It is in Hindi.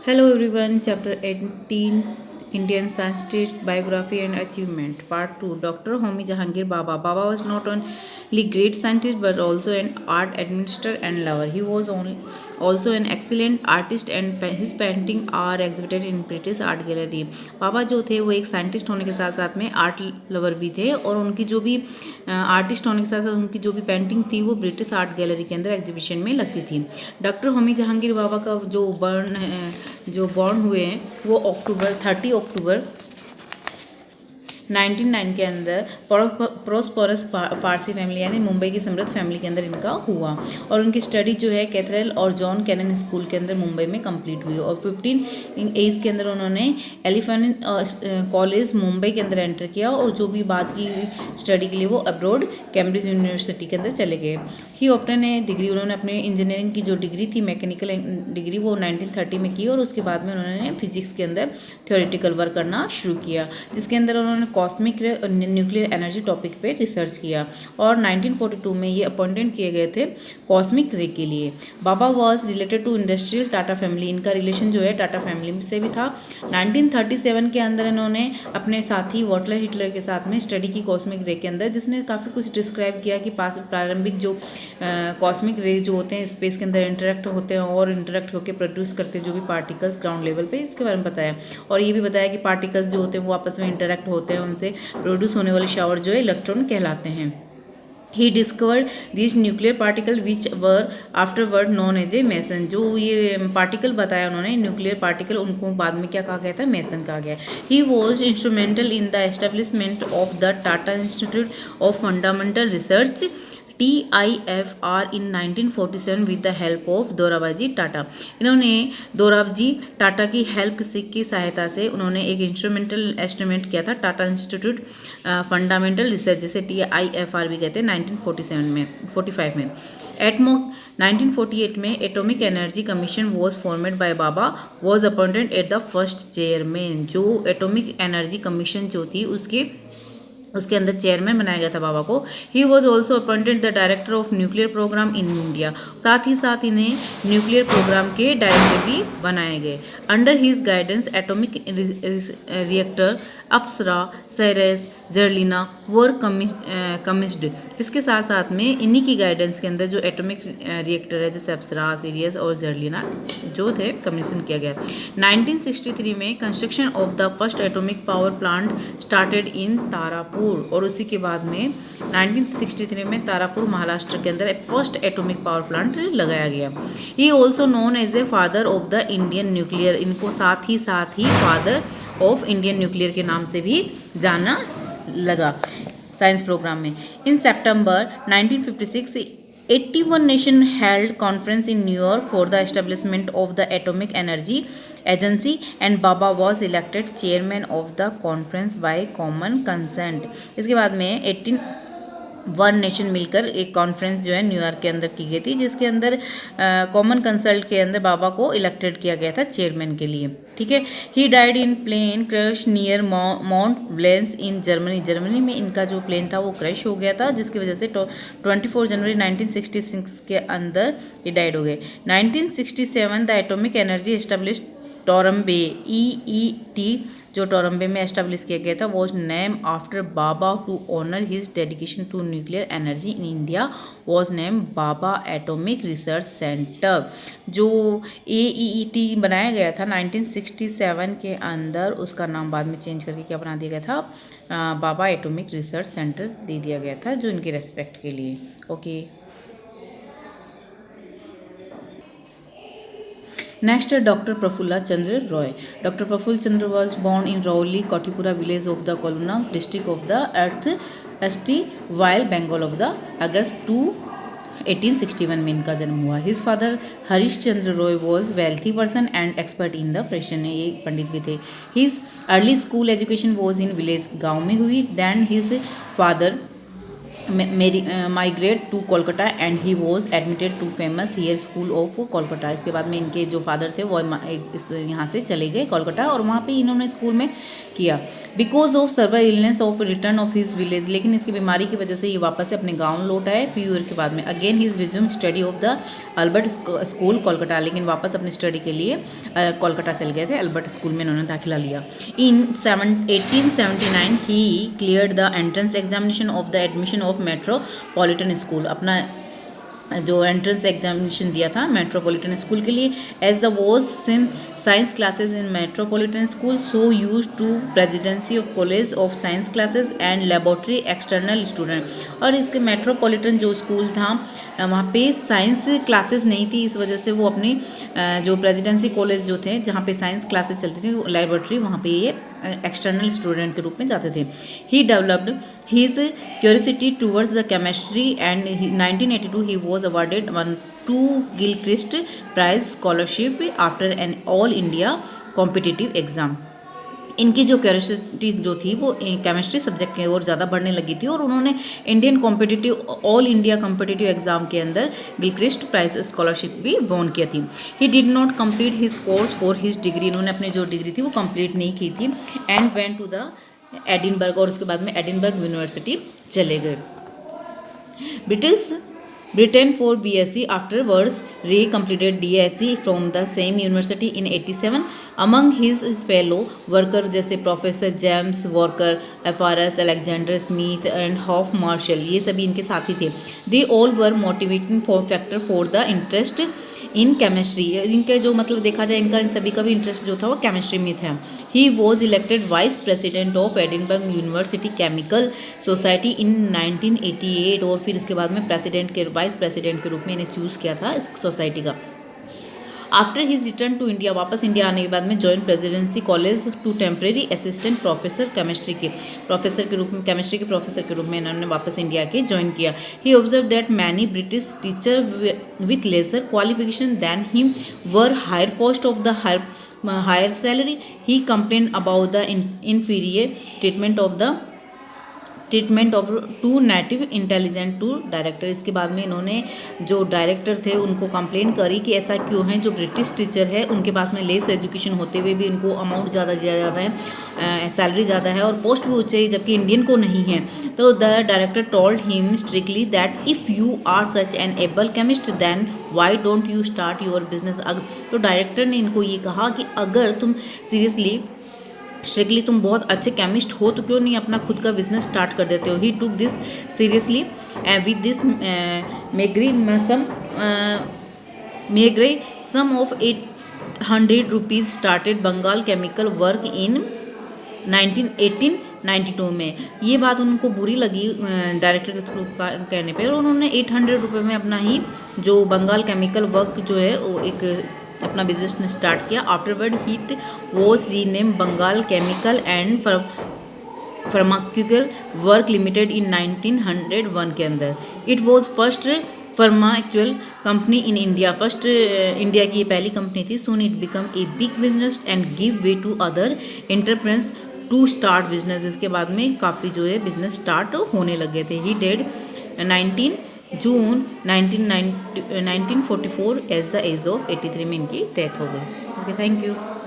Hello everyone, chapter 18 Indian Scientist Biography and Achievement, part 2 Dr. Homi Jahangir Baba. Baba was not only great scientist but also an art administrator and lover. He was also an excellent artist and his painting are exhibited in British Art Gallery. बाबा जो थे वो एक साइंटिस्ट होने के साथ साथ में आर्ट लवर भी थे और उनकी जो भी आर्टिस्ट होने के साथ साथ उनकी जो भी पेंटिंग थी वो ब्रिटिश आर्ट गैलरी के अंदर एग्जीबिशन में लगती थी। डॉक्टर होमी जहांगीर बाबा का जो बॉर्न हुए हैं वो 30 अक्टूबर 1909 के अंदर प्रोस्परस फारसी फैमिली यानी मुंबई की समृद्ध फैमिली के अंदर इनका हुआ और उनकी स्टडी जो है कैथेड्रल और जॉन कैनन स्कूल के अंदर मुंबई में कंप्लीट हुई और 15 एज के अंदर उन्होंने एलिफेंट कॉलेज मुंबई के अंदर एंटर किया और जो भी बात की स्टडी के लिए वो अब्रॉड कैम्ब्रिज यूनिवर्सिटी के अंदर चले गए। ही ऑप्टेन ए डिग्री, उन्होंने अपने इंजीनियरिंग की जो डिग्री थी मैकेनिकल डिग्री वो 1930 में की और उसके बाद में उन्होंने फिजिक्स के अंदर थ्योरेटिकल वर्क करना शुरू किया जिसके अंदर उन्होंने कॉस्मिक न्यूक्लियर एनर्जी टॉपिक पे रिसर्च किया और 1942 में ये अपॉइंटेड किए गए थे कॉस्मिक रे के लिए। Bhabha was related to industrial Tata family, इनका रिलेशन जो है टाटा फैमिली से भी था। 1937 के अंदर इन्होंने अपने साथी वॉटलर हिटलर के साथ में स्टडी की कॉस्मिक रे के अंदर, जिसने काफ़ी कुछ डिस्क्राइब किया कि प्रारंभिक जो कॉस्मिक रे जो होते हैं स्पेस के अंदर इंटरेक्ट होते हैं और इंटरेक्ट होकर प्रोड्यूस करते हैं जो भी पार्टिकल्स ग्राउंड लेवल पे, इसके बारे में बताया और ये भी बताया कि पार्टिकल्स जो होते हैं वो आपस में इंटरेक्ट होते हैं, उनसे प्रोड्यूस होने वाले शावर जो है इलेक्ट्रॉन कहलाते हैं। He discovered these nuclear particle which were afterward known as a meson। जो ये पार्टिकल बताया उन्होंने न्यूक्लियर पार्टिकल, उनको बाद में क्या कहा गया था, मेसन कहा गया। He was instrumental in the establishment of the Tata Institute of Fundamental Research TIFR in 1947 with the help of Dorabji Tata. इन्होंने दोराबजी टाटा की हेल्प की सहायता से उन्होंने एक इंस्ट्रूमेंटल एस्टिमेट किया था टाटा इंस्टीट्यूट फंडामेंटल रिसर्च, जिसे TIFR भी कहते हैं, 1945 में। एटमो 1948 में atomic energy commission was formed by Bhabha was appointed at the first chairman. जो एटॉमिक एनर्जी कमीशन जो थी उसके अंदर चेयरमैन बनाया गया था बाबा को। He was also appointed the director of nuclear program in India, साथ ही साथ इन्हें न्यूक्लियर प्रोग्राम के डायरेक्टर भी बनाए गए। Under his guidance atomic reactor Apsara, CIRUS, Zerlina were commissioned. इसके साथ साथ में इन्हीं की गाइडेंस के अंदर जो एटॉमिक रिएक्टर है जैसे अप्सरा, सीरियस और जर्लिना जो थे कमीशन किया गया। 1963 में construction of the first atomic power plant started in Tarapur और उसी के बाद में 1963 में तारापुर महाराष्ट्र के अंदर फर्स्ट एटॉमिक पावर प्लांट लगाया गया। He also known as a father of the Indian nuclear, इनको साथ ही फादर ऑफ इंडियन न्यूक्लियर के नाम से भी जाना लगा साइंस प्रोग्राम में। In September 1956 81 nation held conference in New York for the establishment of the atomic energy agency and Bhabha was elected chairman of the conference by common consent. इसके बाद में 1 नेशन मिलकर एक कॉन्फ्रेंस जो है न्यूयॉर्क के अंदर की गई थी, जिसके अंदर कॉमन कंसल्ट के अंदर बाबा को इलेक्टेड किया गया था चेयरमैन के लिए। ठीक है। He died in plane crash near Mount Blanc in Germany में इनका जो प्लेन था वो क्रश हो गया था, जिसकी वजह से 24 जनवरी 1966 के अंदर ये डाइड हो गए। 1967 the atomic energy establish Trombay EET जो टोरम्बे में एस्टेब्लिश किया गया था was name after Bhabha to honour his dedication to nuclear energy in India was name Bhabha atomic research centre. जो AEET बनाया गया था 1967 के अंदर, उसका नाम बाद में चेंज करके क्या बना दिया गया था, बाबा एटॉमिक रिसर्च सेंटर दे दिया गया था जो इनके रेस्पेक्ट के लिए। Okay. Next, Dr. Prafulla Chandra Roy. Dr. Prafulla Chandra was born in Rauli, Kotipura village of the Koluna district of the Earth St. while Bengal of the August 2, 1861 में इनका जन्म हुआ। His father Harish Chandra Roy was wealthy person and expert in the profession, ये पंडित भी थे। His early school education was in village, गाँव में हुई। Then his father migrate to Kolkata and he was admitted to famous here school of Kolkata। इसके बाद में इनके जो फादर थे वो यहाँ से चले गए कोलकाता और वहाँ पे इन्होंने स्कूल में किया। Because of server illness of return of his village, लेकिन इसकी बीमारी की वजह से ये वापस से अपने गाँव लौट आए फ्यू ईयर के बाद में। Again his resume study of the Albert school Kolkata, लेकिन वापस अपने स्टडी के लिए कोलकाता चल गए थे, अल्बर्ट स्कूल में इन्होंने दाखिला लिया। इन 1879 ही cleared the entrance examination of the admission of metropolitan school, अपना जो एंट्रेंस एग्जामिनेशन दिया था मेट्रोपॉलिटन स्कूल के लिए। As the was since science classes in metropolitan school so use to Presidency of college of science classes and laboratory external student. और इसके मेट्रोपॉलिटन जो स्कूल था वहाँ पे साइंस क्लासेस नहीं थी, इस वजह से वो अपनी जो प्रेसिडेंसी कॉलेज जो थे जहाँ पे साइंस क्लासेस चलती थी लेबोरेटरी, वहाँ पे ये एक्सटर्नल स्टूडेंट के रूप में जाते थे। He developed his curiosity towards the chemistry and 1982 he was awarded 2 Gilchrist prize scholarship after an all India competitive exam. इनकी जो क्यूरियोसिटी जो थी वो केमिस्ट्री सब्जेक्ट की ओर ज़्यादा बढ़ने लगी थी और उन्होंने Indian competitive all India competitive exam के अंदर गिलक्रिस्ट प्राइज स्कॉलरशिप भी वॉन किया थी। He did not complete his course for his degree, इन्होंने अपनी जो डिग्री थी वो कंप्लीट नहीं की थी। And went to the Edinburgh, और उसके बाद में एडिनबर्ग यूनिवर्सिटी चले गए। Britain for BSc, afterwards Ray completed DSc from the same university in 87। Among his fellow workers जैसे professor James Walker, FRS Alexander Smith and Hoff Marshall, ये सभी इनके साथी थे। They all were motivating factor for the interest in chemistry, इनके जो मतलब देखा जाए इनका इन सभी का भी इंटरेस्ट जो था वो केमिस्ट्री में था। He was elected vice president of Edinburgh university chemical society in 1988, और फिर इसके बाद में वाइस प्रेसिडेंट के रूप में इन्हें चूज़ किया था इस सोसाइटी का। After his return to India, वापस इंडिया आने के बाद में join Presidency College to temporary assistant professor chemistry के केमिस्ट्री के प्रोफेसर के रूप में इन्होंने वापस इंडिया के ज्वाइन किया। He observe that many British teacher with lesser qualification than him were higher post of the higher salary. He complain about the inferior treatment of to native intelligent to director. इसके बाद में इन्होंने जो डायरेक्टर थे उनको कंप्लेन करी कि ऐसा क्यों है, जो ब्रिटिश टीचर है उनके पास में लेस एजुकेशन होते हुए भी इनको अमाउंट ज़्यादा दिया जाता है, सैलरी ज़्यादा है और पोस्ट भी ऊँचे जबकि इंडियन को नहीं है। तो the director told him strictly that if you are such an able chemist then why don't you start your business. तो डायरेक्टर ने इनको ये कहा कि अगर तुम स्ट्रिक्टली तुम बहुत अच्छे केमिस्ट हो तो क्यों नहीं अपना खुद का बिजनेस स्टार्ट कर देते हो। He took this seriously with this meagre sum of 800 rupees started Bengal chemical work in 1892 में। ये बात उनको बुरी लगी डायरेक्टर के थ्रू कहने पे, और उन्होंने 800 रुपये में अपना ही जो बंगाल केमिकल वर्क जो है वो एक अपना बिजनेस ने स्टार्ट किया। Afterward it was rename Bengal chemical and pharmaceutical work limited in 1901 के अंदर। It was first pharmaceutical company in India, first India की ये पहली कंपनी थी। Soon it become a big business and give way to other entrepreneurs to start business. इसके बाद में काफ़ी जो है बिजनेस स्टार्ट होने लगे थे। He dead 19 June 1944 as the age of 83 में इनकी डेथ हो गई। Okay, thank you.